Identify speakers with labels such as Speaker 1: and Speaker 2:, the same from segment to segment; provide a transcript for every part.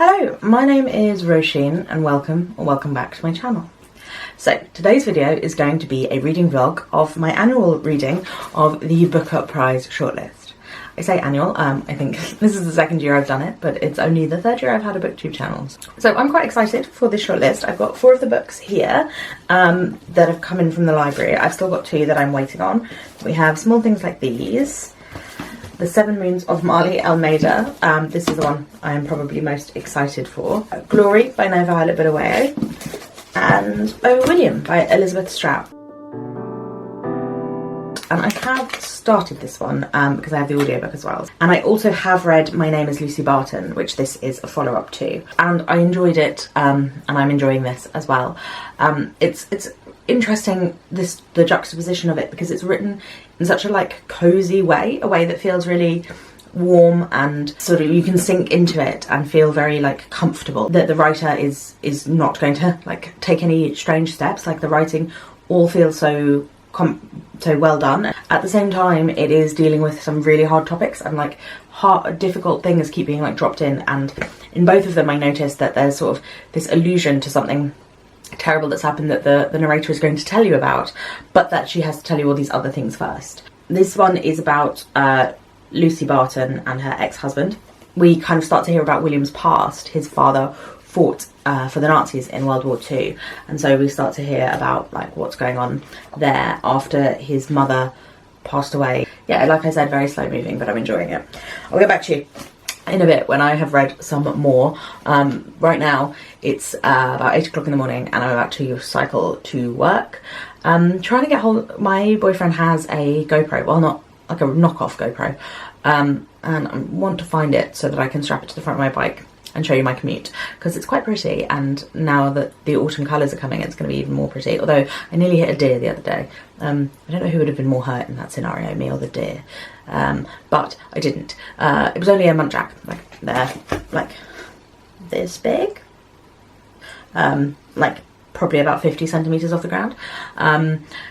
Speaker 1: Hello, my name is Shehan and welcome back to my channel. So today's video is going to be a reading vlog of my annual reading of the Booker Prize Shortlist. I say annual, I think this is the second year I've done it, but it's only the third year I've had a booktube channel. So I'm quite excited for this shortlist. I've got 4 of the books here that have come in from the library. I've still got 2 that I'm waiting on. We have small things like these. The 7 Moons of Maali, Almeida. This is the one I am probably most excited for. Glory by NoViolet, Bulawayo. And Oh William by Elizabeth Strout. And I have started this one because I have the audiobook as well. And I also have read My Name is Lucy Barton, which this is a follow-up to. And I enjoyed it, and I'm enjoying this as well. It's interesting, the juxtaposition of it, because it's written in such a cozy way, a way that feels really warm and sort of you can sink into it and feel very comfortable. That the writer is not going to take any strange steps. The writing all feels so well done. At the same time, it is dealing with some really hard topics and difficult things keep being dropped in, and in both of them I noticed that there's sort of this allusion to something terrible that's happened that the narrator is going to tell you about, but that she has to tell you all these other things first. This one is about Lucy Barton and her ex-husband. We kind of start to hear about William's past. His father fought for the Nazis in World War II, and so we start to hear about what's going on there after his mother passed away. Yeah, like I said, very slow moving, but I'm enjoying it. I'll get back to you in a bit when I have read some more. Right now it's about 8 o'clock in the morning and I'm about to cycle to work. Trying to get hold. My boyfriend has a GoPro, well, not a knockoff GoPro, and I want to find it so that I can strap it to the front of my bike and show you my commute, because it's quite pretty, and now that the autumn colours are coming it's going to be even more pretty. Although I nearly hit a deer the other day. I don't know who would have been more hurt in that scenario, me or the deer, but I didn't. It was only a muntjac, this big, probably about 50 centimetres off the ground,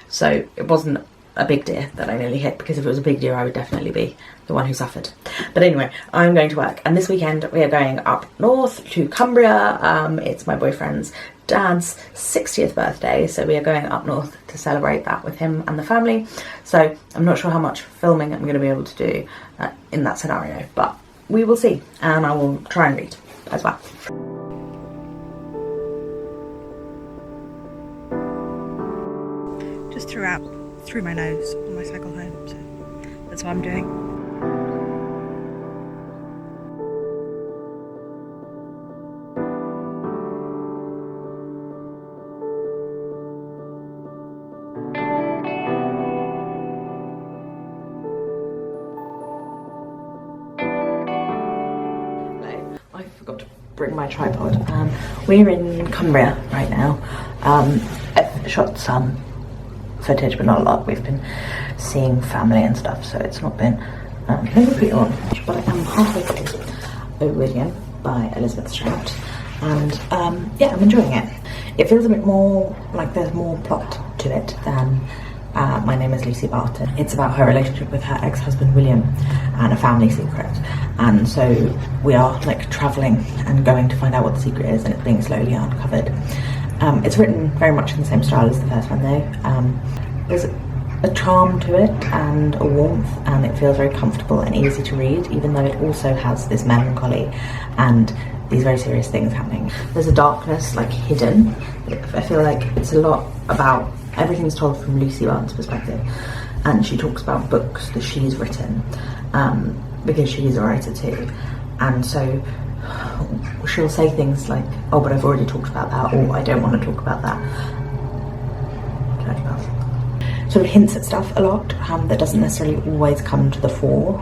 Speaker 1: so it wasn't a big deer that I nearly hit, because if it was a big deer I would definitely be the one who suffered. But anyway, I'm going to work, and this weekend we are going up north to Cumbria. It's my boyfriend's dad's 60th birthday, so we are going up north to celebrate that with him and the family. So I'm not sure how much filming I'm going to be able to do in that scenario, but we will see, and I will try and read as well.
Speaker 2: Just through my nose on my cycle home, so that's what I'm doing.
Speaker 1: I forgot to bring my tripod. We're in Cumbria right now. I've shot some footage, but not a lot. We've been seeing family and stuff, so it's not been pretty on. But I am halfway through Oh William by Elizabeth Strout, and yeah, I'm enjoying it. It feels a bit more like there's more plot to it than My Name is Lucy Barton. It's about her relationship with her ex-husband William and a family secret, and so we are travelling and going to find out what the secret is, and it's being slowly uncovered. It's written very much in the same style as the first one though. There's a charm to it and a warmth, and it feels very comfortable and easy to read, even though it also has this melancholy and these very serious things happening. There's a darkness hidden. I feel like it's a lot about, everything's told from Lucy Barton's perspective, and she talks about books that she's written, because she's a writer too, and so she'll say things like, oh, but I've already talked about that, or I don't want to talk about that. Can I pass? Sort of hints at stuff a lot that doesn't necessarily always come to the fore.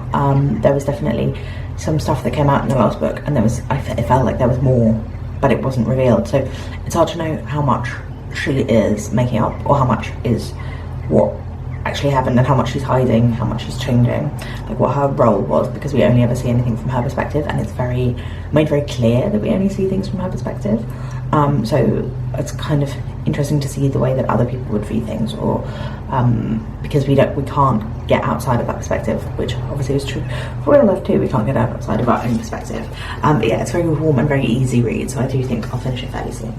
Speaker 1: There was definitely some stuff that came out in the last book, and it felt like there was more, but it wasn't revealed. So it's hard to know how much she is making up, or how much is what actually happened, and how much she's hiding, how much she's changing, what her role was, because we only ever see anything from her perspective, and it's made very clear that we only see things from her perspective. So it's kind of interesting to see the way that other people would view things, or because we can't get outside of that perspective, which obviously is true for real life too. We can't get outside of our own perspective. But yeah, it's very warm and very easy read, so I do think I'll finish it fairly soon.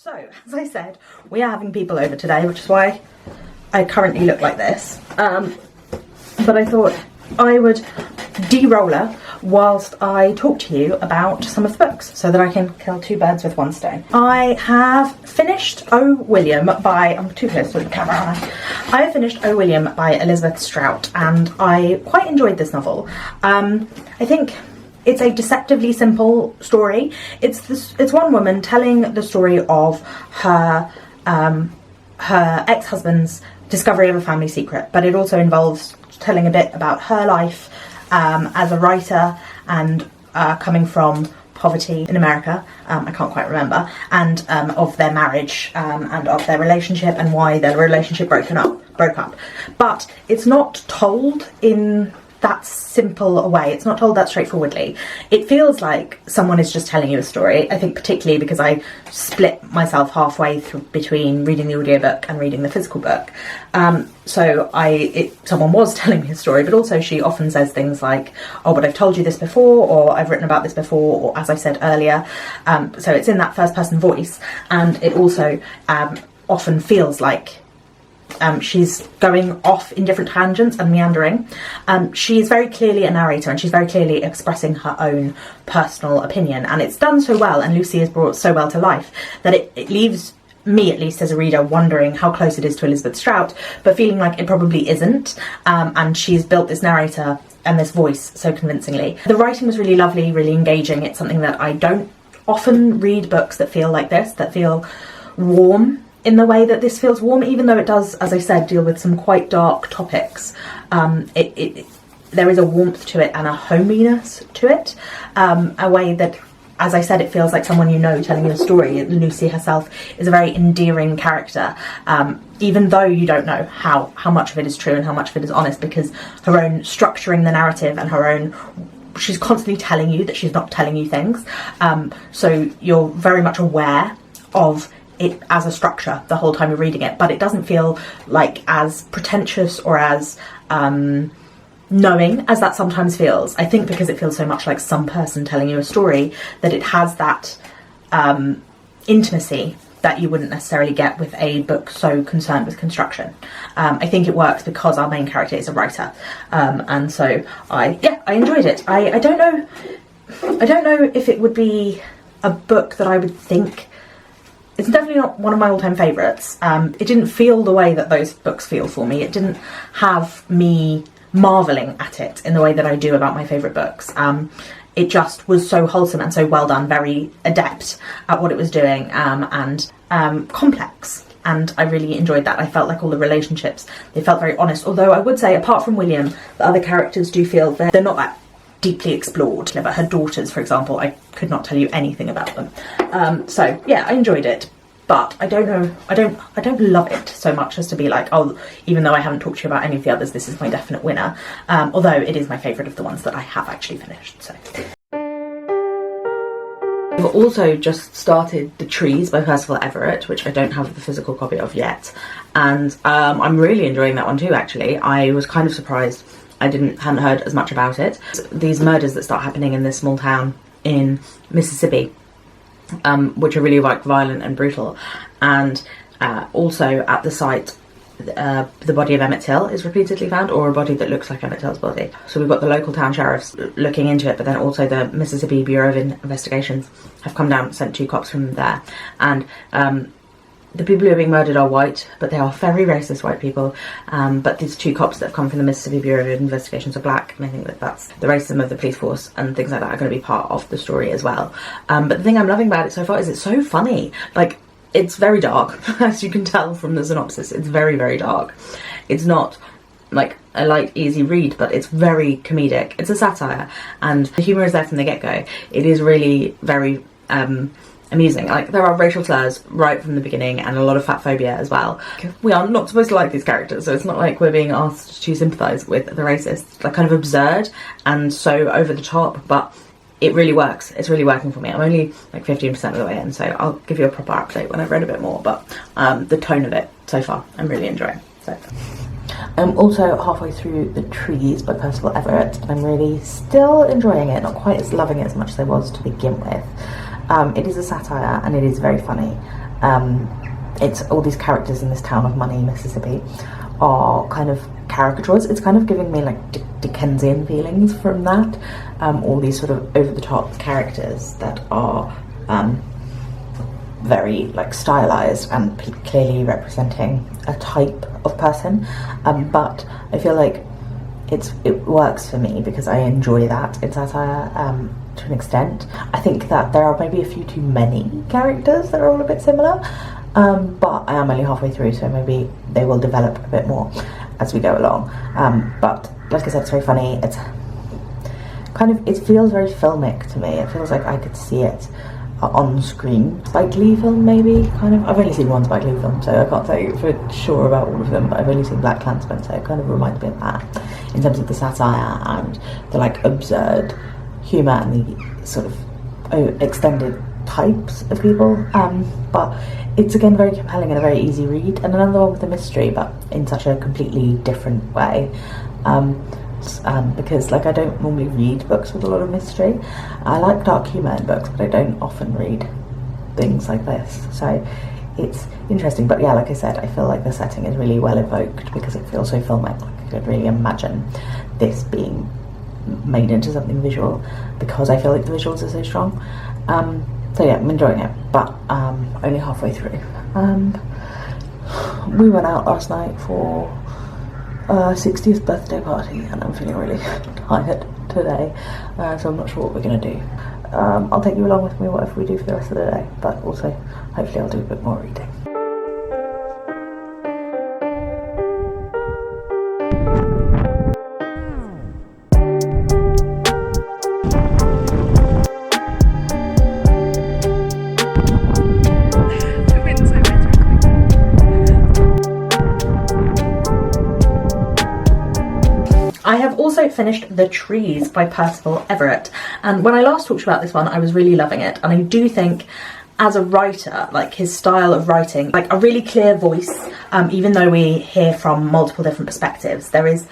Speaker 1: So, as I said, we are having people over today, which is why I currently look like this. But I thought I would de-roller whilst I talk to you about some of the books, so that I can kill two birds with one stone. I have finished O. William by... I'm too close to the camera, aren't I have finished O. William by Elizabeth Strout, and I quite enjoyed this novel. I think it's a deceptively simple story. It's one woman telling the story of her ex-husband's discovery of a family secret, but it also involves telling a bit about her life as a writer and coming from poverty in America, I can't quite remember, and of their marriage and of their relationship and why their relationship broke up. But it's not told in that simple a way. It's not told that straightforwardly. It feels like someone is just telling you a story. I think particularly because I split myself halfway through between reading the audiobook and reading the physical book. Someone was telling me a story, but also she often says things like, oh, but I've told you this before, or I've written about this before, or as I said earlier. So it's in that first person voice, and it also often feels like she's going off in different tangents and meandering. She's very clearly a narrator, and she's very clearly expressing her own personal opinion, and it's done so well, and Lucy is brought so well to life, that it leaves me, at least as a reader, wondering how close it is to Elizabeth Strout, but feeling like it probably isn't. And she's built this narrator and this voice so convincingly. The writing was really lovely, really engaging. It's something that I don't often read, books that feel like this, that feel warm in the way that this feels warm, even though it does, as I said, deal with some quite dark topics. There is a warmth to it and a hominess to it, a way that, as I said, it feels like someone you know telling you a story. Lucy herself is a very endearing character, even though you don't know how much of it is true and how much of it is honest, because her own structuring the narrative and her own... she's constantly telling you that she's not telling you things. So you're very much aware of it as a structure the whole time you're reading it, but it doesn't feel like as pretentious or as knowing as that sometimes feels. I think because it feels so much like some person telling you a story, that it has that intimacy that you wouldn't necessarily get with a book so concerned with construction. I think it works because our main character is a writer, and so I enjoyed it. I don't know if it would be a book that I would think... It's definitely not one of my all-time favourites. It didn't feel the way that those books feel for me. It didn't have me marvelling at it in the way that I do about my favourite books. It just was so wholesome and so well done, very adept at what it was doing, and complex. And I really enjoyed that. I felt like all the relationships, they felt very honest. Although I would say, apart from William, the other characters do feel they're not that deeply explored. But her daughters, for example, I could not tell you anything about them. So yeah, I enjoyed it, but I don't know, I don't love it so much as to be like, oh, even though I haven't talked to you about any of the others, this is my definite winner. Although it is my favourite of the ones that I have actually finished. So I've also just started The Trees by Percival Everett, which I don't have the physical copy of yet, and I'm really enjoying that one too. Actually, I was kind of surprised I hadn't heard as much about it. These murders that start happening in this small town in Mississippi, which are really like violent and brutal, and also at the site the body of Emmett Till is repeatedly found, or a body that looks like Emmett Till's body. So we've got the local town sheriffs looking into it, but then also the Mississippi Bureau of Investigations have come down, sent 2 cops from there, and the people who are being murdered are white, but they are very racist white people. But these 2 cops that have come from the Mississippi Bureau of Investigations are black, and I think that that's the racism of the police force and things like that are going to be part of the story as well. But the thing I'm loving about it so far is it's so funny. Like, It's very dark, as you can tell from the synopsis. It's very, very dark. It's not like a light, easy read, but it's very comedic. It's a satire, and the humour is there from the get-go. It is really very amusing. Like, there are racial slurs right from the beginning, and a lot of fat phobia as well. We are not supposed to like these characters, so it's not like we're being asked to sympathise with the racists. They're kind of absurd and so over the top, but it really works. It's really working for me. I'm only like 15% of the way in, so I'll give you a proper update when I've read a bit more, but the tone of it so far I'm really enjoying. So I'm also halfway through The Trees by Percival Everett, and I'm really still enjoying it, not quite as loving it as much as I was to begin with. It is a satire, and it is very funny. It's all these characters in this town of Money, Mississippi, are kind of caricatures. It's kind of giving me like Dickensian feelings from that. All these sort of over-the-top characters that are very like stylized and clearly representing a type of person, but I feel like it works for me because I enjoy that in satire to an extent. I think that there are maybe a few too many characters that are all a bit similar, but I am only halfway through, so maybe they will develop a bit more as we go along. But like I said, it's very funny. It's kind of, it feels very filmic to me. It feels like I could see it on screen. Spike Lee film, maybe, kind of. I've only seen one Spike Lee film, so I can't tell you for sure about all of them, but I've only seen Black Klansman, so it kind of reminds me of that in terms of the satire and the like absurd humour and the sort of extended types of people. But it's again very compelling and a very easy read, and another one with a mystery, but in such a completely different way. Because like I don't normally read books with a lot of mystery. I like dark humour in books, but I don't often read things like this, so it's interesting. But yeah, like I said, I feel like the setting is really well evoked because it feels so filmic. Like I could really imagine this being made into something visual because I feel like the visuals are so strong. So yeah, I'm enjoying it, but only halfway through. We went out last night for 60th birthday party, and I'm feeling really tired today, so I'm not sure what we're going to do. I'll take you along with me whatever we do for the rest of the day, but also hopefully I'll do a bit more reading. I have also finished The Trees by Percival Everett, and when I last talked about this one I was really loving it, and I do think as a writer, like his style of writing, like a really clear voice, even though we hear from multiple different perspectives. There is,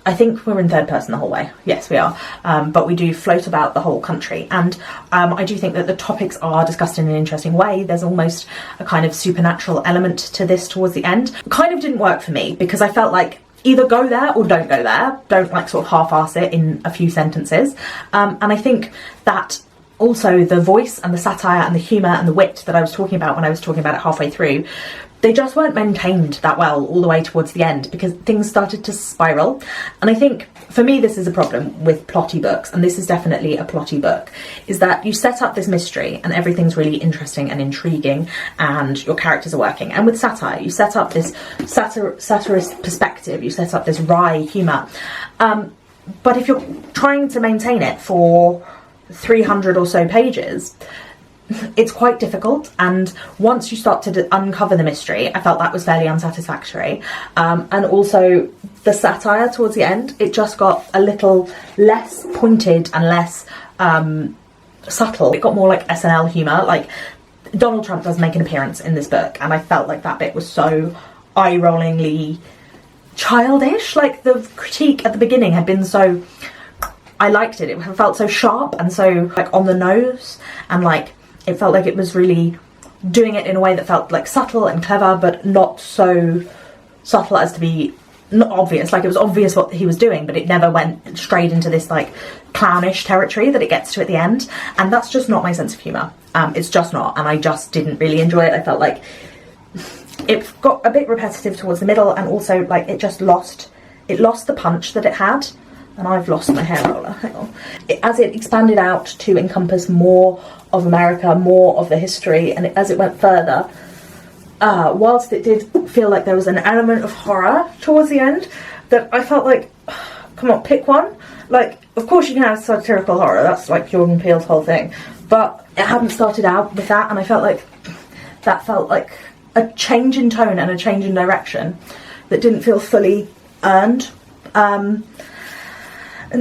Speaker 1: I think we're in third person the whole way, yes we are, but we do float about the whole country, and I do think that the topics are discussed in an interesting way. There's almost a kind of supernatural element to this towards the end. It kind of didn't work for me because I felt like either go there or don't go there. Don't like sort of half-ass it in a few sentences. And I think that also the voice and the satire and the humour and the wit that I was talking about when I was talking about it halfway through, they just weren't maintained that well all the way towards the end because things started to spiral. And I think for me this is a problem with plotty books, and this is definitely a plotty book, is that you set up this mystery and everything's really interesting and intriguing and your characters are working. And with satire, you set up this satirist perspective, you set up this wry humour. But if you're trying to maintain it for 300 or so pages, it's quite difficult, and once you start to uncover the mystery, I felt that was fairly unsatisfactory. And also the satire towards the end, it just got a little less pointed and less subtle. It got more like SNL humour. Like Donald Trump does make an appearance in this book, and I felt like that bit was so eye-rollingly childish. Like the critique at the beginning had been so, I liked it. It felt so sharp and so like on the nose, and like it felt like it was really doing it in a way that felt like subtle and clever, but not so subtle as to be not obvious. Like it was obvious what he was doing, but it never went straight into this like clownish territory that it gets to at the end. And that's just not my sense of humour. It's just not, and I just didn't really enjoy it. I felt like it got a bit repetitive towards the middle, and also like it lost the punch that it had. and I've lost my hair roller, hang on. As it expanded out to encompass more of America, more of the history, and as it went further, whilst it did feel like there was an element of horror towards the end, that I felt like, come on, pick one. Like, of course you can have satirical horror, that's like Jordan Peele's whole thing, but it hadn't started out with that, and I felt like that felt like a change in tone and a change in direction that didn't feel fully earned. And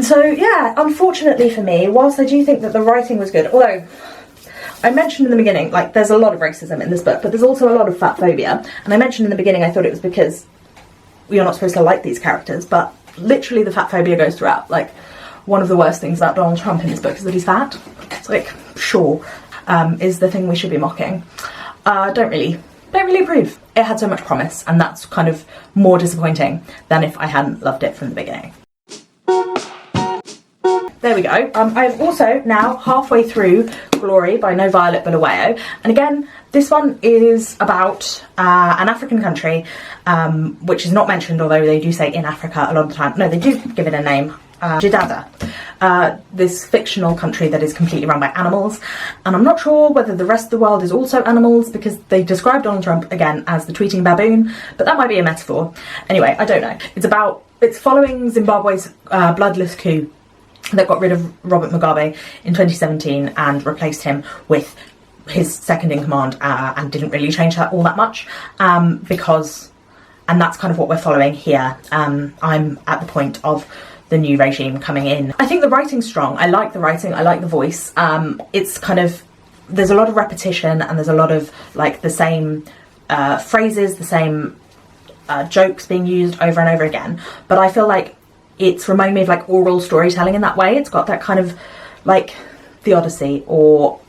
Speaker 1: so, yeah, unfortunately for me, whilst I do think that the writing was good, although I mentioned in the beginning, like, there's a lot of racism in this book, but there's also a lot of fat phobia, and I mentioned in the beginning I thought it was because you're not supposed to like these characters, but literally the fat phobia goes throughout. Like, one of the worst things about Donald Trump in this book is that he's fat. It's like, sure, is the thing we should be mocking. Don't really approve. It had so much promise, and that's kind of more disappointing than if I hadn't loved it from the beginning. There we go. I've also now halfway through Glory by NoViolet Bulawayo, and again, this one is about an African country, which is not mentioned, although they do say in Africa a lot of the time. No, they do give it a name. Jidada, this fictional country that is completely run by animals, and I'm not sure whether the rest of the world is also animals, because they describe Donald Trump again as the tweeting baboon, but that might be a metaphor. Anyway, I don't know. It's following Zimbabwe's bloodless coup that got rid of Robert Mugabe in 2017 and replaced him with his second in command, and didn't really change that all that much, and that's kind of what we're following here. I'm at the point of the new regime coming in. I think the writing's strong. I like the writing, I like the voice. It's kind of, there's a lot of repetition, and there's a lot of like the same phrases, the same jokes being used over and over again, but I feel like it's reminding me of like oral storytelling in that way. It's got that kind of like The Odyssey or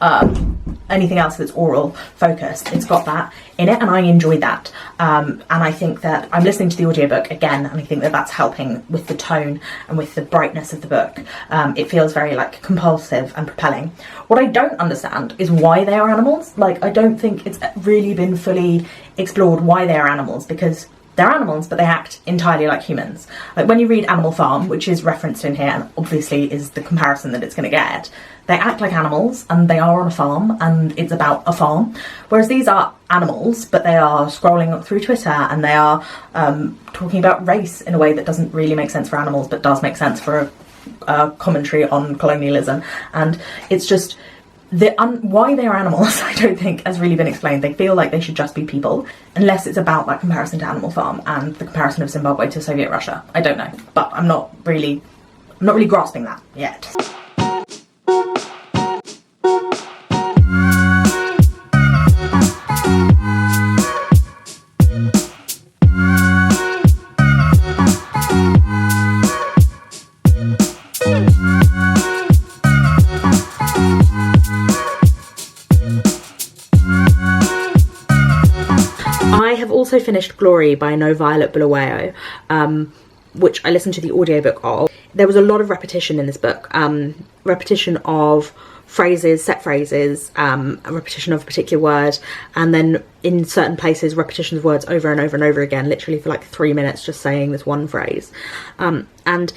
Speaker 1: anything else that's oral focused. It's got that in it, and I enjoyed that. And I think that I'm listening to the audiobook again, and I think that that's helping with the tone and with the brightness of the book. It feels very like compulsive and propelling. What I don't understand is why they are animals. Like, I don't think it's really been fully explored why they are animals, because they're animals, but they act entirely like humans. Like, when you read Animal Farm, which is referenced in here, and obviously is the comparison that it's going to get, they act like animals, and they are on a farm, and it's about a farm. Whereas these are animals, but they are scrolling through Twitter, and they are talking about race in a way that doesn't really make sense for animals, but does make sense for a commentary on colonialism. And it's just, why they are animals, I don't think has really been explained. They feel like they should just be people, unless it's about that comparison to Animal Farm and the comparison of Zimbabwe to Soviet Russia. I don't know, but I'm not really grasping that yet. Also finished Glory by NoViolet Bulawayo, which I listened to the audiobook of. There was a lot of repetition in this book, repetition of phrases, set phrases, a repetition of a particular word, and then in certain places repetition of words over and over and over again, literally for like 3 minutes just saying this one phrase. And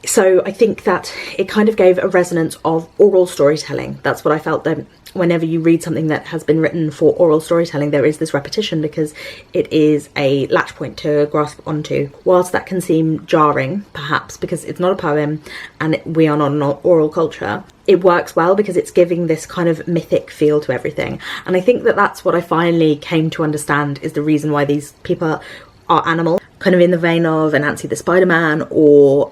Speaker 1: so I think that it kind of gave a resonance of oral storytelling. That's what I felt, that whenever you read something that has been written for oral storytelling, there is this repetition because it is a latch point to grasp onto. Whilst that can seem jarring, perhaps, because it's not a poem and we are not an oral culture, it works well because it's giving this kind of mythic feel to everything. And I think that that's what I finally came to understand is the reason why these people are animals. Kind of in the vein of Anansi the Spider-Man or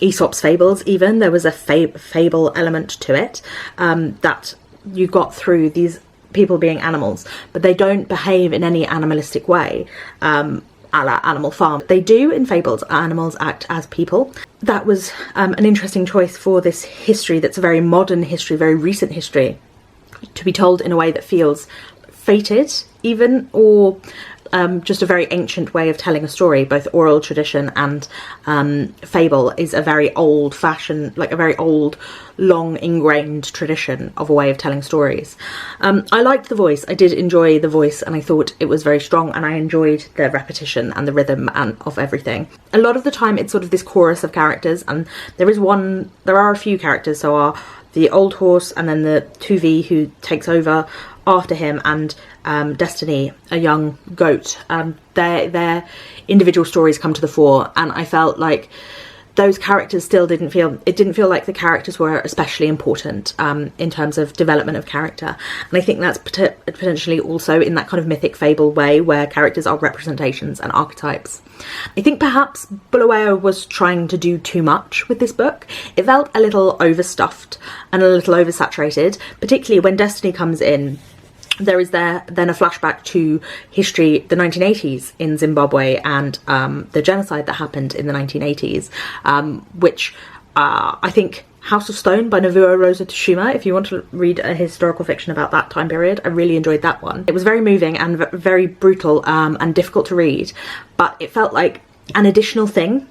Speaker 1: Aesop's fables even. There was a fable element to it that you got through these people being animals, but they don't behave in any animalistic way, a la Animal Farm. They do in fables. Animals act as people. That was an interesting choice for this history that's a very modern history, very recent history, to be told in a way that feels fated even, or just a very ancient way of telling a story. Both oral tradition and fable is a very old-fashioned, like a very old, long ingrained tradition of a way of telling stories. I liked the voice. I did enjoy the voice, and I thought it was very strong, and I enjoyed the repetition and the rhythm and of everything. A lot of the time it's sort of this chorus of characters, and there are a few characters, so are the old horse and then the 2V who takes over after him, and Destiny, a young goat. Their individual stories come to the fore, and I felt like those characters still didn't feel like the characters were especially important in terms of development of character. And I think that's potentially also in that kind of mythic fable way where characters are representations and archetypes. I think perhaps Bulawayo was trying to do too much with this book. It felt a little overstuffed and a little oversaturated, particularly when Destiny comes in. There is then a flashback to history, the 1980s in Zimbabwe, and the genocide that happened in the 1980s, which I think House of Stone by Nobuo Rosa Tsushima, if you want to read a historical fiction about that time period, I really enjoyed that one. It was very moving and very brutal and difficult to read, but it felt like an additional thing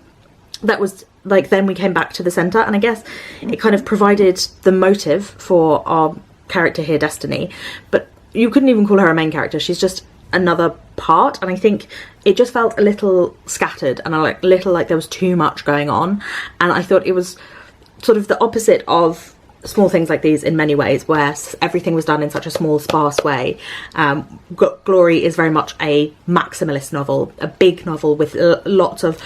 Speaker 1: that was like, then we came back to the centre, and I guess it kind of provided the motive for our character here, Destiny, but you couldn't even call her a main character. She's just another part, and I think it just felt a little scattered and a little like there was too much going on, and I thought it was sort of the opposite of Small Things Like These in many ways, where everything was done in such a small, sparse way. Glory is very much a maximalist novel, a big novel with lots of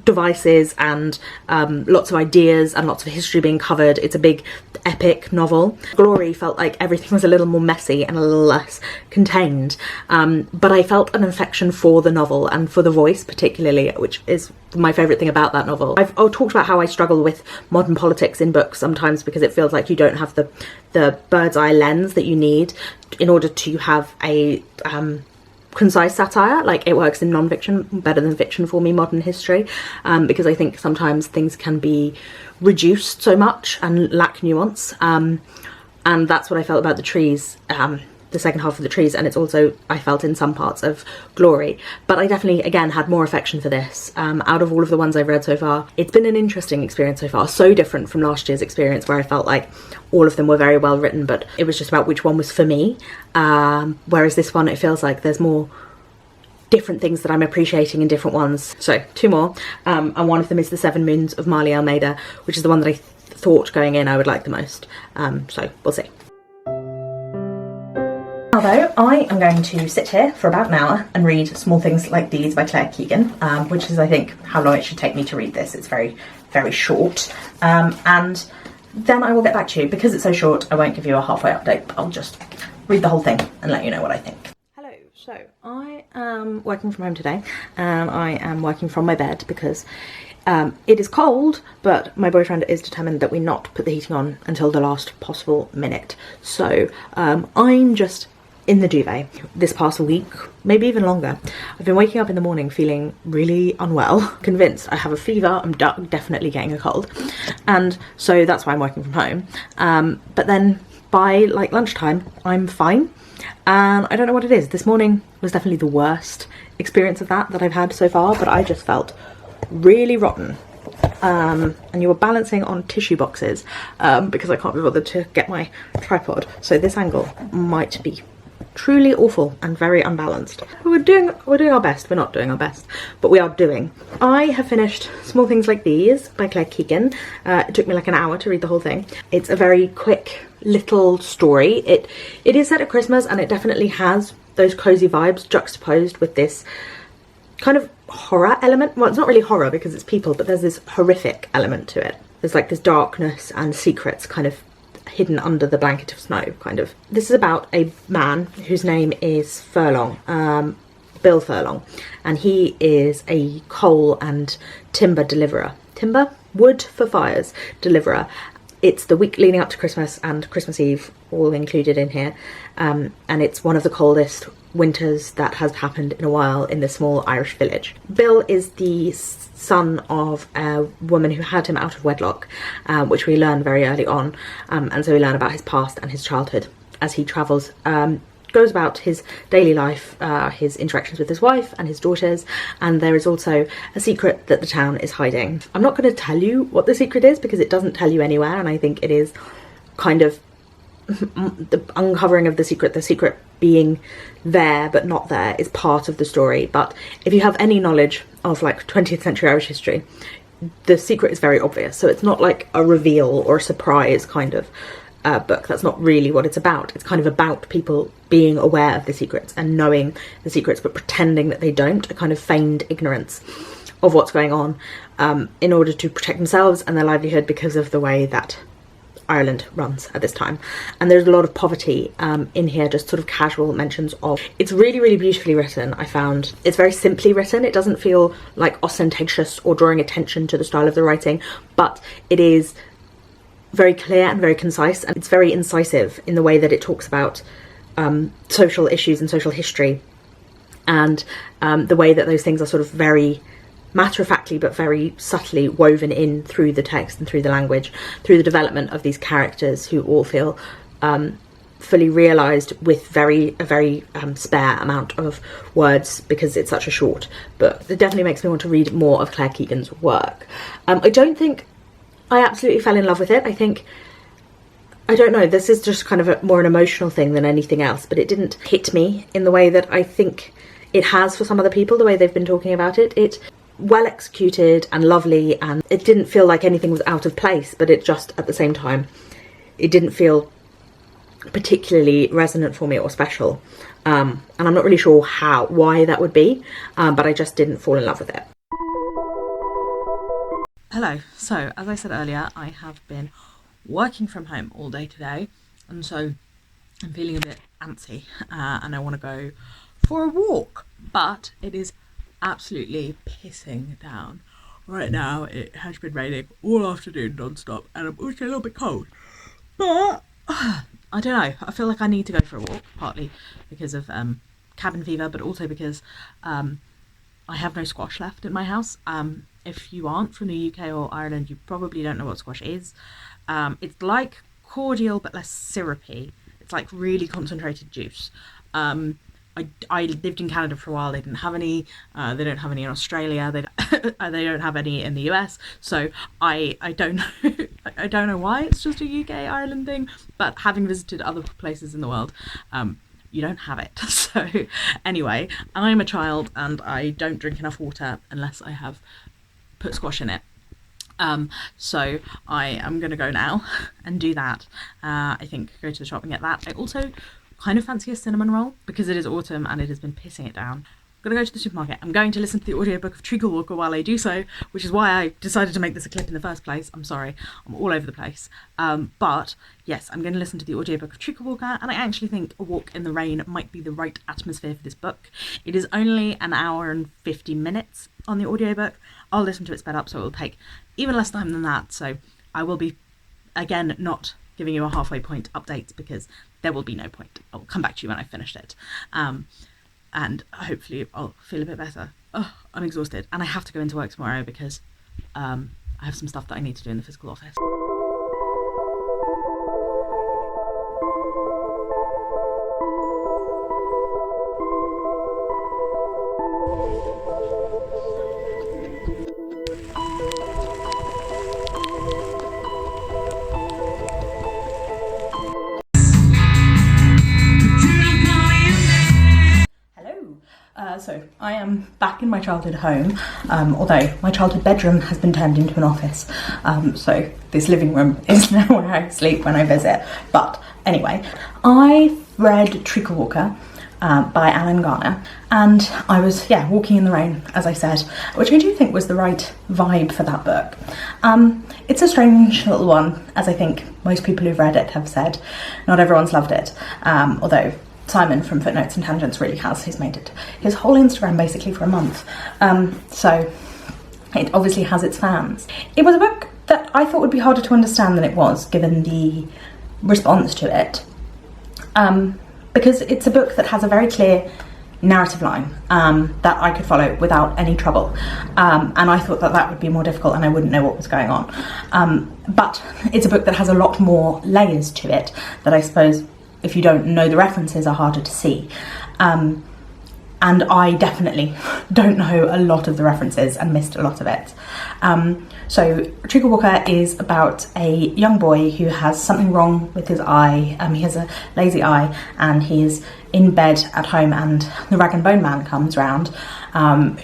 Speaker 1: devices and lots of ideas and lots of history being covered. It's a big epic novel. Glory felt like everything was a little more messy and a little less contained, but I felt an affection for the novel and for the voice particularly, which is my favourite thing about that novel. I've talked about how I struggle with modern politics in books sometimes because it feels like you don't have the bird's eye lens that you need in order to have a concise satire. Like, it works in non-fiction better than fiction for me, modern history, because I think sometimes things can be reduced so much and lack nuance, and that's what I felt about The Trees, the second half of The Trees, and it's also I felt in some parts of Glory. But I definitely again had more affection for this out of all of the ones I've read so far. It's been an interesting experience so far, so different from last year's experience where I felt like all of them were very well written, but it was just about which one was for me, whereas this one, it feels like there's more different things that I'm appreciating in different ones. So 2 more, and one of them is The Seven Moons of Maali Almeida, which is the one that I thought going in I would like the most, so we'll see. Although I am going to sit here for about an hour and read Small Things Like These by Keegan, which is I think how long it should take me to read this. It's very, very short, and then I will get back to you. Because it's so short, I won't give you a halfway update, but I'll just read the whole thing and let you know what I think. Hello, so I am working from home today, and I am working from my bed because it is cold, but my boyfriend is determined that we not put the heating on until the last possible minute. So I'm just in the duvet this past week, maybe even longer. I've been waking up in the morning feeling really unwell, convinced I have a fever, I'm definitely getting a cold, and so that's why I'm working from home. But then by like lunchtime, I'm fine, and I don't know what it is. This morning was definitely the worst experience of that I've had so far, but I just felt really rotten. And you were balancing on tissue boxes because I can't be bothered to get my tripod, so this angle might be truly awful and very unbalanced. We're doing our best. We're not doing our best, but we are doing. I have finished Small Things Like These by Keegan. It took me like an hour to read the whole thing. It's a very quick little story. It is set at Christmas, and it definitely has those cozy vibes juxtaposed with this kind of horror element. Well, it's not really horror because it's people, but there's this horrific element to it. There's like this darkness and secrets kind of hidden under the blanket of snow, kind of. This is about a man whose name is Furlong, Bill Furlong, and he is a coal and timber deliverer. Timber? Wood for fires deliverer. It's the week leading up to Christmas and Christmas Eve all included in here, and it's one of the coldest winters that has happened in a while in this small Irish village. Bill is the son of a woman who had him out of wedlock, which we learn very early on, and so we learn about his past and his childhood as he travels goes about his daily life, his interactions with his wife and his daughters, and there is also a secret that the town is hiding. I'm not going to tell you what the secret is because it doesn't tell you anywhere, and I think it is kind of the uncovering of the secret being there but not there is part of the story. But if you have any knowledge of like 20th century Irish history, the secret is very obvious, so it's not like a reveal or a surprise kind of book. That's not really what it's about. It's kind of about people being aware of the secrets and knowing the secrets but pretending that they don't, a kind of feigned ignorance of what's going on, in order to protect themselves and their livelihood because of the way that Ireland runs at this time. And there's a lot of poverty in here, just sort of casual mentions of. It's really, really beautifully written, I found. It's very simply written. It doesn't feel like ostentatious or drawing attention to the style of the writing, but it is very clear and very concise, and it's very incisive in the way that it talks about social issues and social history, and the way that those things are sort of very matter-of-factly but very subtly woven in through the text and through the language, through the development of these characters who all feel fully realised with a very spare amount of words because it's such a short book. It definitely makes me want to read more of Claire Keegan's work. I don't think I absolutely fell in love with it. I don't know, this is just kind of more an emotional thing than anything else, but it didn't hit me in the way that I think it has for some other people, the way they've been talking about it. It's well executed and lovely, and it didn't feel like anything was out of place, but it just, at the same time, it didn't feel particularly resonant for me or special. And I'm not really sure why that would be, but I just didn't fall in love with it. Hello, so as I said earlier, I have been working from home all day today, and so I'm feeling a bit antsy, and I want to go for a walk, but it is absolutely pissing down right now. It has been raining all afternoon non-stop, and I'm also a little bit cold, but I don't know, I feel like I need to go for a walk, partly because of cabin fever, but also because I have no squash left in my house. If you aren't from the UK or Ireland, you probably don't know what squash is. It's like cordial but less syrupy. It's like really concentrated juice. I lived in Canada for a while. They didn't have any. They don't have any in Australia. They don't have any in the US. So I don't know. I don't know why it's just a UK Ireland thing. But having visited other places in the world, you don't have it. So anyway, I'm a child and I don't drink enough water unless I have put squash in it. So I am going to go now and do that. I think go to the shop and get that. I also kind of fancy a cinnamon roll because it is autumn and it has been pissing it down. I'm going to go to the supermarket. I'm going to listen to the audiobook of Treacle while I do so, which is why I decided to make this a clip in the first place. I'm sorry, I'm all over the place. But yes, I'm going to listen to the audiobook of Treacle, and I actually think a walk in the rain might be the right atmosphere for this book. It is only an hour and 50 minutes on the audiobook. I'll listen to it sped up, so it will take even less time than that. So I will be, again, not giving you a halfway point update because there will be no point. I'll come back to you when I've finished it. And hopefully I'll feel a bit better. Oh, I'm exhausted. And I have to go into work tomorrow because I have some stuff that I need to do in the physical office. So I am back in my childhood home, although my childhood bedroom has been turned into an office. So this living room is now where I sleep when I visit. But anyway, I read Treacle by Garner, and I was walking in the rain, as I said, which I do think was the right vibe for that book. It's a strange little one, as I think most people who've read it have said. Not everyone's loved it, although Simon from Footnotes and Tangents really has. He's made it his whole Instagram basically for a month. So it obviously has its fans. It was a book that I thought would be harder to understand than it was, given the response to it. Because it's a book that has a very clear narrative line that I could follow without any trouble. And I thought that would be more difficult and I wouldn't know what was going on. But it's a book that has a lot more layers to it that I suppose
Speaker 3: if you don't know the references, are harder to see. And I definitely don't know a lot of the references and missed a lot of it. So Treacle Walker is about a young boy who has something wrong with his eye. He has a lazy eye, and he is in bed at home, and the Rag and Bone Man comes round,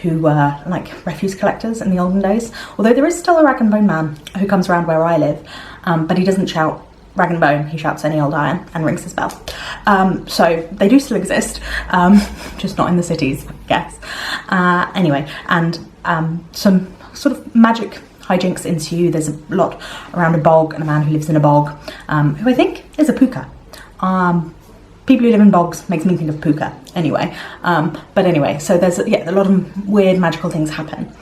Speaker 3: who were like refuse collectors in the olden days. Although there is still a Rag and Bone Man who comes around where I live, but he doesn't shout rag and bone, he shouts any old iron and rings his bell. So they do still exist, just not in the cities, I guess. Anyway, and some sort of magic hijinks ensue. There's a lot around a bog and a man who lives in a bog, who I think is a puka. People who live in bogs makes me think of puka anyway. But anyway, so there's a lot of weird magical things happen.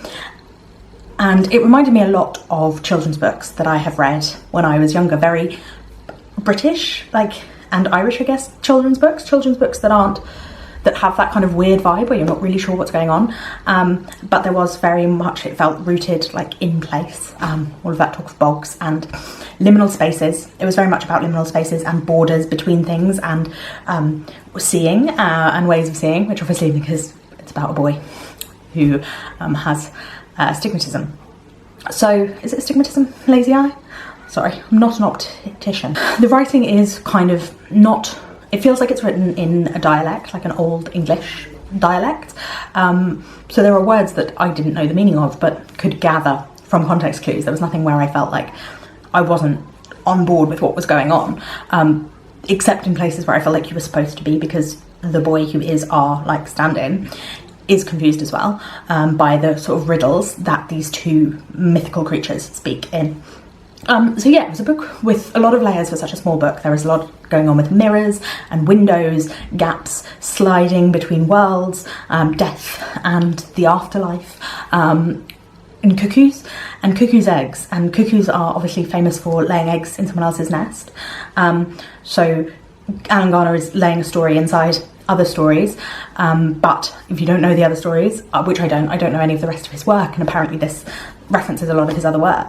Speaker 3: And it reminded me a lot of children's books that I have read when I was younger, very British, and Irish, I guess, children's books that have that kind of weird vibe where you're not really sure what's going on. But there was very much, it felt rooted in place. All of that talk of bogs and liminal spaces. It was very much about liminal spaces and borders between things, and seeing and ways of seeing, which obviously because it's about a boy who has astigmatism. So is it astigmatism? Lazy eye? Sorry, I'm not an optician. The writing is kind of not, it feels like it's written in a dialect, like an old English dialect. So there are words that I didn't know the meaning of, but could gather from context clues. There was nothing where I felt like I wasn't on board with what was going on, except in places where I felt like you were supposed to be, because the boy who is our stand-in is confused as well by the sort of riddles that these two mythical creatures speak in. So yeah, it was a book with a lot of layers for such a small book. There was a lot going on with mirrors and windows, gaps sliding between worlds, death and the afterlife, and cuckoos and cuckoos' eggs. And cuckoos are obviously famous for laying eggs in someone else's nest. So Alan Garner is laying a story inside other stories, but if you don't know the other stories, which I don't know any of the rest of his work, and apparently this references a lot of his other work.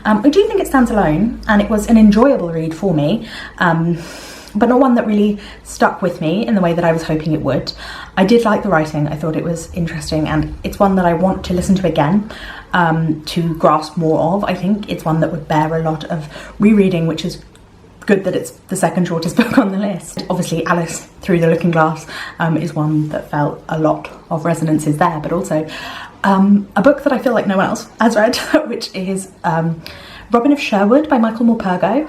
Speaker 3: I do think it stands alone, and it was an enjoyable read for me, but not one that really stuck with me in the way that I was hoping it would. I did like the writing, I thought it was interesting, and it's one that I want to listen to again, to grasp more of. I think it's one that would bear a lot of rereading, which is good that it's the second shortest book on the list. Obviously Alice Through the Looking Glass is one that felt a lot of resonances there, but also a book that I feel like no one else has read, which is Robin of Sherwood by Michael Morpurgo,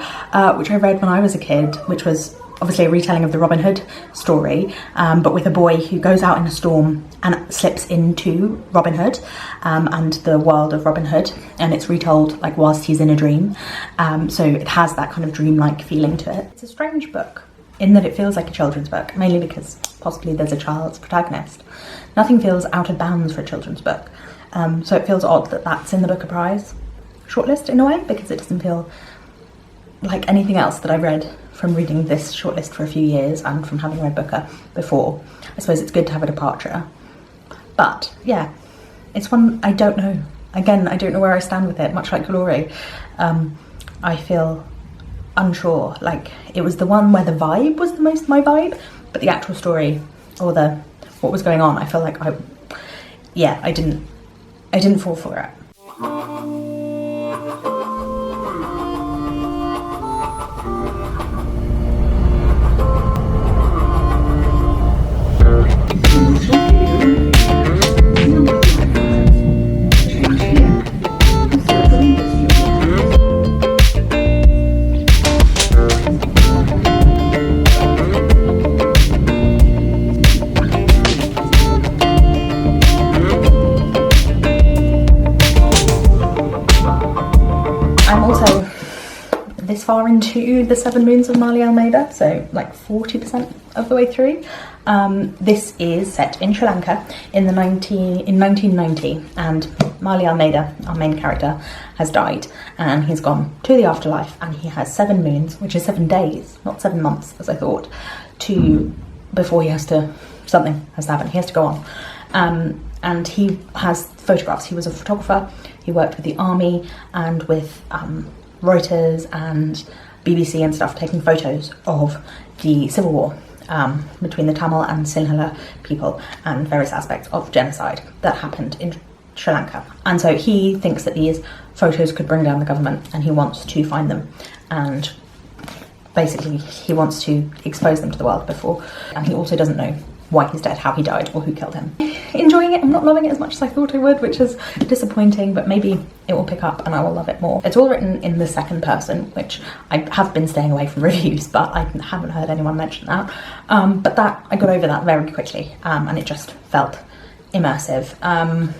Speaker 3: which I read when I was a kid, which was obviously a retelling of the Robin Hood story, but with a boy who goes out in a storm and slips into Robin Hood and the world of Robin Hood, and it's retold whilst he's in a dream, so it has that kind of dreamlike feeling to it. It's a strange book in that it feels like a children's book, mainly because possibly there's a child's protagonist. Nothing feels out of bounds for a children's book, so it feels odd that that's in the Booker Prize shortlist in a way, because it doesn't feel like anything else that I read from reading this shortlist for a few years and from having read Booker before. I suppose it's good to have a departure. But yeah, it's one I don't know. Again, I don't know where I stand with it, much like Glory. I feel unsure. It was the one where the vibe was the most my vibe, but the actual story or what was going on, I feel like I didn't fall for it. Far into the 7 Moons of Maali Almeida, so 40% of the way through. This is set in Sri Lanka in 1990, and Maali Almeida, our main character, has died and he's gone to the afterlife, and he has 7 moons, which is 7 days, not 7 months as I thought, before something has to happen, he has to go on. And he has photographs. He was a photographer, he worked with the army and with Reuters and BBC and stuff taking photos of the civil war between the Tamil and Sinhala people and various aspects of genocide that happened in Sri Lanka. And so he thinks that these photos could bring down the government, and he wants to find them, and basically he wants to expose them to the world before, and he also doesn't know why he's dead, how he died, or who killed him. Enjoying it. I'm not loving it as much as I thought I would, which is disappointing, but maybe it will pick up and I will love it more. It's all written in the second person, which I have been staying away from reviews, but I haven't heard anyone mention that. But that I got over that very quickly, and it just felt immersive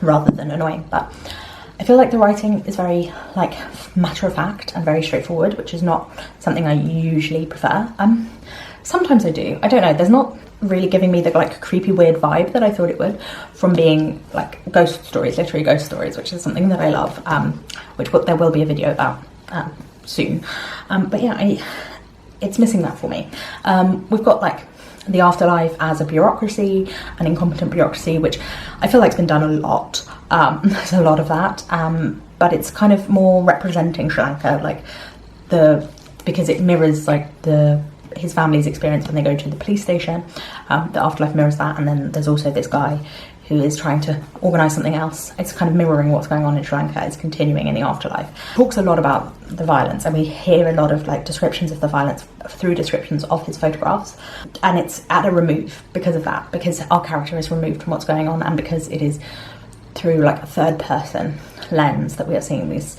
Speaker 3: rather than annoying. But I feel like the writing is very like matter of fact and very straightforward, which is not something I usually prefer. Sometimes I do. I don't know. There's not really giving me the like creepy weird vibe that I thought it would from being like ghost stories, literary ghost stories, which is something that I love, which there will be a video about soon. But yeah, it's missing that for me. We've got like the afterlife as a bureaucracy, an incompetent bureaucracy, which I feel like has been done a lot. There's a lot of that, but it's kind of more representing Sri Lanka, like because it mirrors like his family's experience when they go to the police station. The afterlife mirrors that, and then there's also this guy who is trying to organise something else. It's kind of mirroring what's going on in Sri Lanka. It's continuing in the afterlife. Talks a lot about the violence, and we hear a lot of like descriptions of the violence through descriptions of his photographs, and it's at a remove because of that, because our character is removed from what's going on, and because it is through like a third person lens that we are seeing these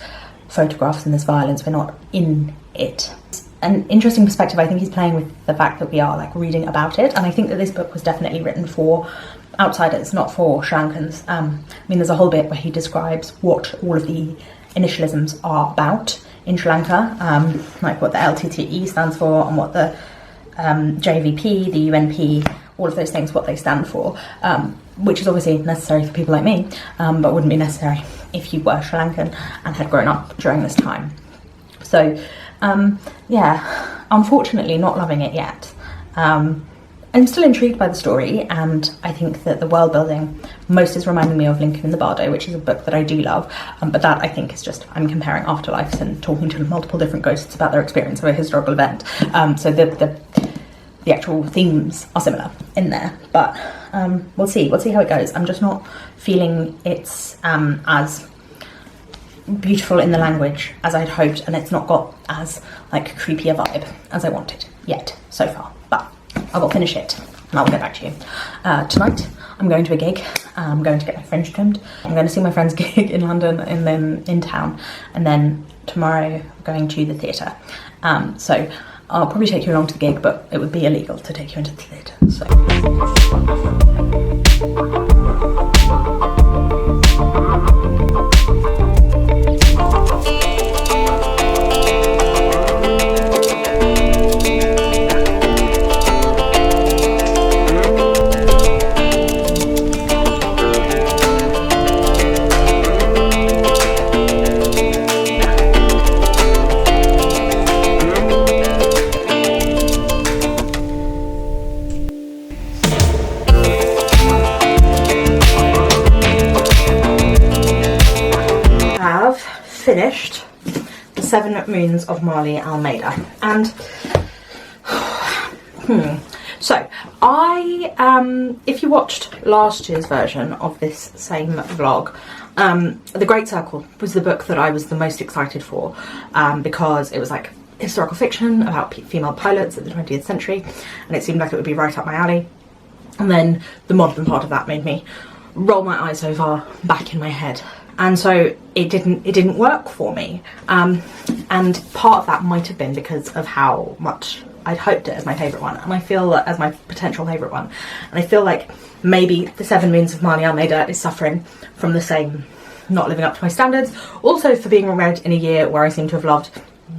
Speaker 3: photographs and this violence. We're not in it. An interesting perspective. I think he's playing with the fact that we are like reading about it, and I think that this book was definitely written for outsiders, not for Sri Lankans. I mean, there's a whole bit where he describes what all of the initialisms are about in Sri Lanka, like what the LTTE stands for and what the JVP, the UNP, all of those things, what they stand for, which is obviously necessary for people like me, but wouldn't be necessary if you were Sri Lankan and had grown up during this time. So yeah, unfortunately not loving it yet. I'm still intrigued by the story, and I think that the world building most is reminding me of Lincoln in the Bardo, which is a book that I do love, but that I think is just, I'm comparing afterlives and talking to multiple different ghosts about their experience of a historical event. So the actual themes are similar in there, but we'll see how it goes. I'm just not feeling it's as beautiful in the language as I'd hoped, and it's not got as like creepy a vibe as I wanted yet so far, but I will finish it and I'll get back to you. Tonight I'm going to a gig. I'm going to get my fringe trimmed. I'm going to see my friend's gig in London and then in town, and then tomorrow I'm going to the theatre. So I'll probably take you along to the gig, but it would be illegal to take you into the theatre, so. Finished The 7 Moons of Maali Almeida, and so I if you watched last year's version of this same vlog, The Great Circle was the book that I was the most excited for, because it was like historical fiction about female pilots at the 20th century, and it seemed like it would be right up my alley. And then the modern part of that made me roll my eyes so far back in my head, and so it didn't work for me, and part of that might have been because of how much I'd hoped it as my favourite one, and I feel that as my potential favourite one, and I feel like maybe The 7 Moons of Maali Almeida is suffering from the same, not living up to my standards, also for being read in a year where I seem to have loved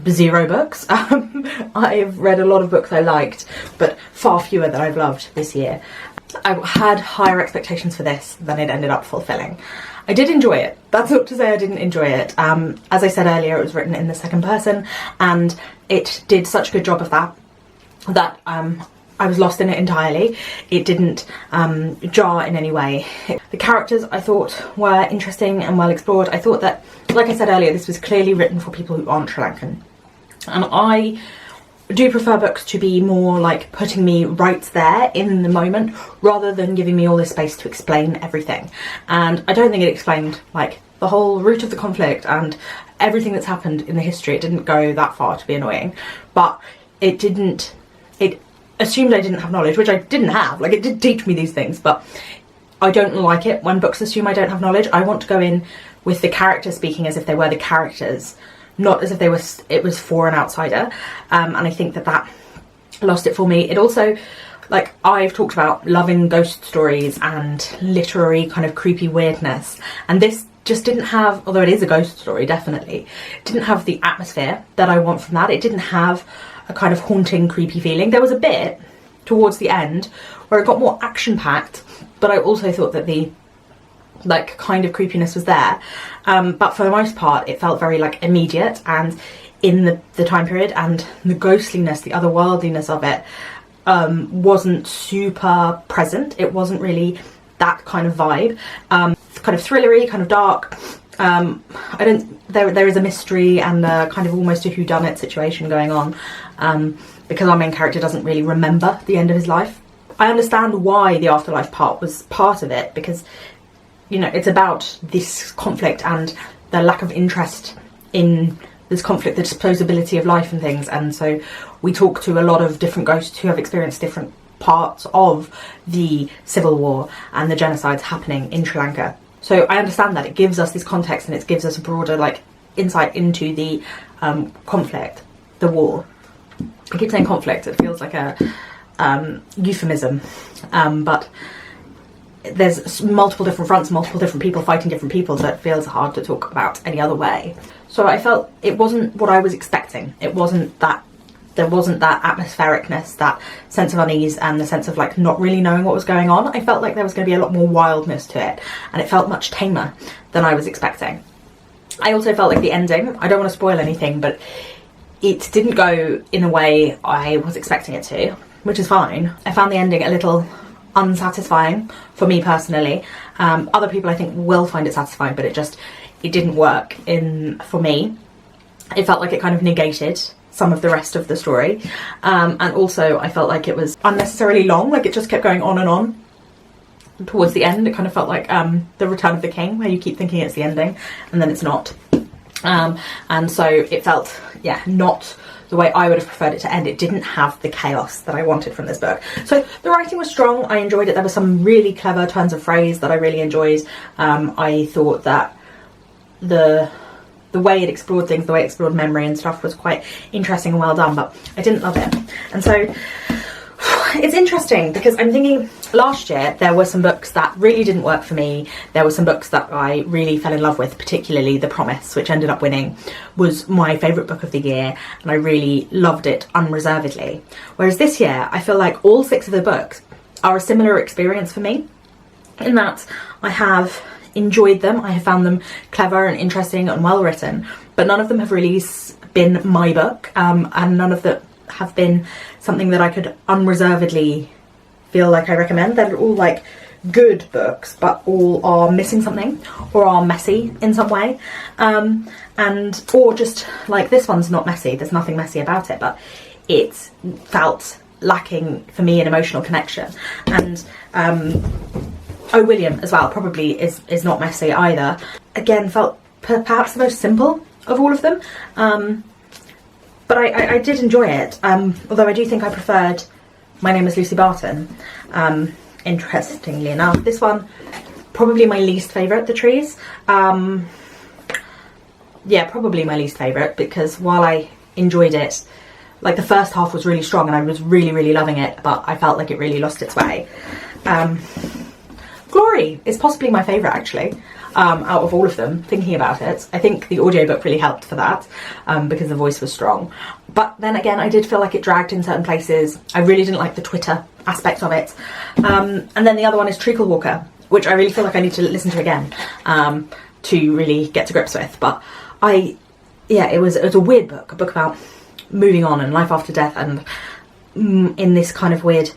Speaker 3: 0 books. I've read a lot of books I liked, but far fewer that I've loved this year. I had higher expectations for this than it ended up fulfilling. I did enjoy it. That's not to say I didn't enjoy it. As I said earlier, it was written in the second person, and it did such a good job of that I was lost in it entirely. It didn't jar in any way. The characters I thought were interesting and well explored. I thought that, like I said earlier, this was clearly written for people who aren't Sri Lankan.
Speaker 1: And I do prefer books to be more like putting me right there in the moment rather than giving me all this space to explain everything. And I don't think it explained like the whole root of the conflict and everything that's happened in the history. It didn't go that far to be annoying, but it assumed I didn't have knowledge, which I didn't have. Like, it did teach me these things, but I don't like it when books assume I don't have knowledge. I want to go in with the characters speaking as if they were the characters, not as if it was for an outsider. And I think that lost it for me. It also, like, I've talked about loving ghost stories and literary kind of creepy weirdness, and this just didn't have, although it is a ghost story, definitely, it didn't have the atmosphere that I want from that. It didn't have a kind of haunting, creepy feeling. There was a bit towards the end where it got more action-packed, but I also thought that the like kind of creepiness was there. But for the most part, it felt very like immediate and in the time period, and the ghostliness, the otherworldliness of it wasn't super present. It wasn't really that kind of vibe. Kind of thrillery, kind of dark. There is a mystery and a kind of almost a whodunit situation going on, because our main character doesn't really remember the end of his life. I understand why the afterlife part was part of it, because, you know, it's about this conflict and the lack of interest in this conflict, the disposability of life and things. And so we talk to a lot of different ghosts who have experienced different parts of the civil war and the genocides happening in Sri Lanka. So I understand that it gives us this context and it gives us a broader like insight into the conflict, the war. I keep saying conflict, it feels like a euphemism, but there's multiple different fronts, multiple different people fighting different people, so it feels hard to talk about any other way. So I felt it wasn't what I was expecting. It wasn't that, there wasn't that atmosphericness, that sense of unease and the sense of like not really knowing what was going on. I felt like there was going to be a lot more wildness to it, and it felt much tamer than I was expecting. I also felt like the ending, I don't want to spoil anything, but it didn't go in a way I was expecting it to, which is fine. I found the ending a little unsatisfying for me personally. Other people I think will find it satisfying, but it didn't work for me. It felt like it kind of negated some of the rest of the story, and also I felt like it was unnecessarily long. Like, it just kept going on and on. Towards the end it kind of felt like the Return of the King, where you keep thinking it's the ending and then it's not, and so it felt, yeah, not the way I would have preferred it to end. It didn't have the chaos that I wanted from this book. So the writing was strong, I enjoyed it. There were some really clever turns of phrase that I really enjoyed. I thought that the way it explored things, the way it explored memory and stuff was quite interesting and well done, but I didn't love it. And so it's interesting because I'm thinking last year there were some books that really didn't work for me. There were some books that I really fell in love with, particularly The Promise, which ended up winning, was my favourite book of the year, and I really loved it unreservedly. Whereas this year I feel like all 6 of the books are a similar experience for me, in that I have enjoyed them, I have found them clever and interesting and well written, but none of them have really been my book, and none of them have been something that I could unreservedly feel like I recommend. They're all like good books, but all are missing something or are messy in some way, or just like this one's not messy, there's nothing messy about it, but it felt lacking for me an emotional connection. And Oh William as well probably is not messy either. Again, felt perhaps the most simple of all of them, but I did enjoy it, although I do think I preferred My Name is Lucy Barton. Interestingly enough, this one probably my least favourite, The Trees. Yeah, probably my least favourite, because while I enjoyed it, like the first half was really strong and I was really loving it, but I felt like it really lost its way. Glory is possibly my favourite actually, out of all of them, thinking about it. I think the audiobook really helped for that, because the voice was strong. But then again, I did feel like it dragged in certain places. I really didn't like the Twitter aspect of it. And then the other one is Treacle Walker, which I really feel like I need to listen to again, to really get to grips with. But it was a weird book, a book about moving on and life after death, and in this kind of weird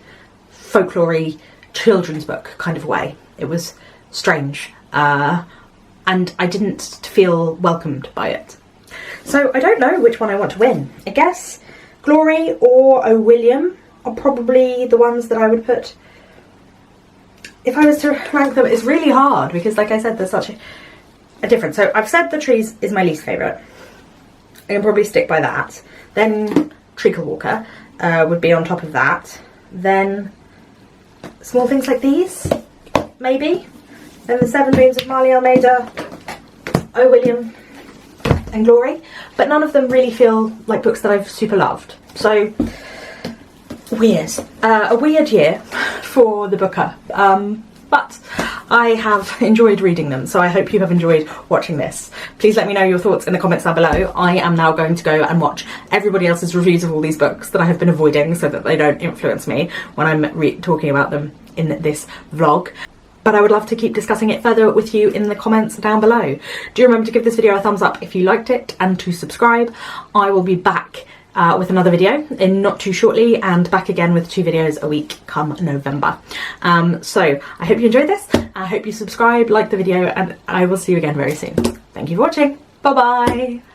Speaker 1: folklore-y children's book kind of way. It was strange, and I didn't feel welcomed by it. So I don't know which one I want to win. I guess Glory or O William are probably the ones that I would put. If I was to rank them, it's really hard because, like I said, there's such a difference. So I've said The Trees is my least favourite. I can probably stick by that. Then Treacle Walker would be on top of that. Then Small Things Like These, maybe. Then The Seven Dreams of Maali, Almeida, O William and Glory. But none of them really feel like books that I've super loved. So, weird. A weird year for the Booker. But I have enjoyed reading them, so I hope you have enjoyed watching this. Please let me know your thoughts in the comments down below. I am now going to go and watch everybody else's reviews of all these books that I have been avoiding so that they don't influence me when I'm talking about them in this vlog. But I would love to keep discussing it further with you in the comments down below. Do remember to give this video a thumbs up if you liked it and to subscribe. I will be back with another video in not too shortly and back again with 2 videos a week come November. So I hope you enjoyed this. I hope you subscribe, like the video, and I will see you again very soon. Thank you for watching. Bye bye.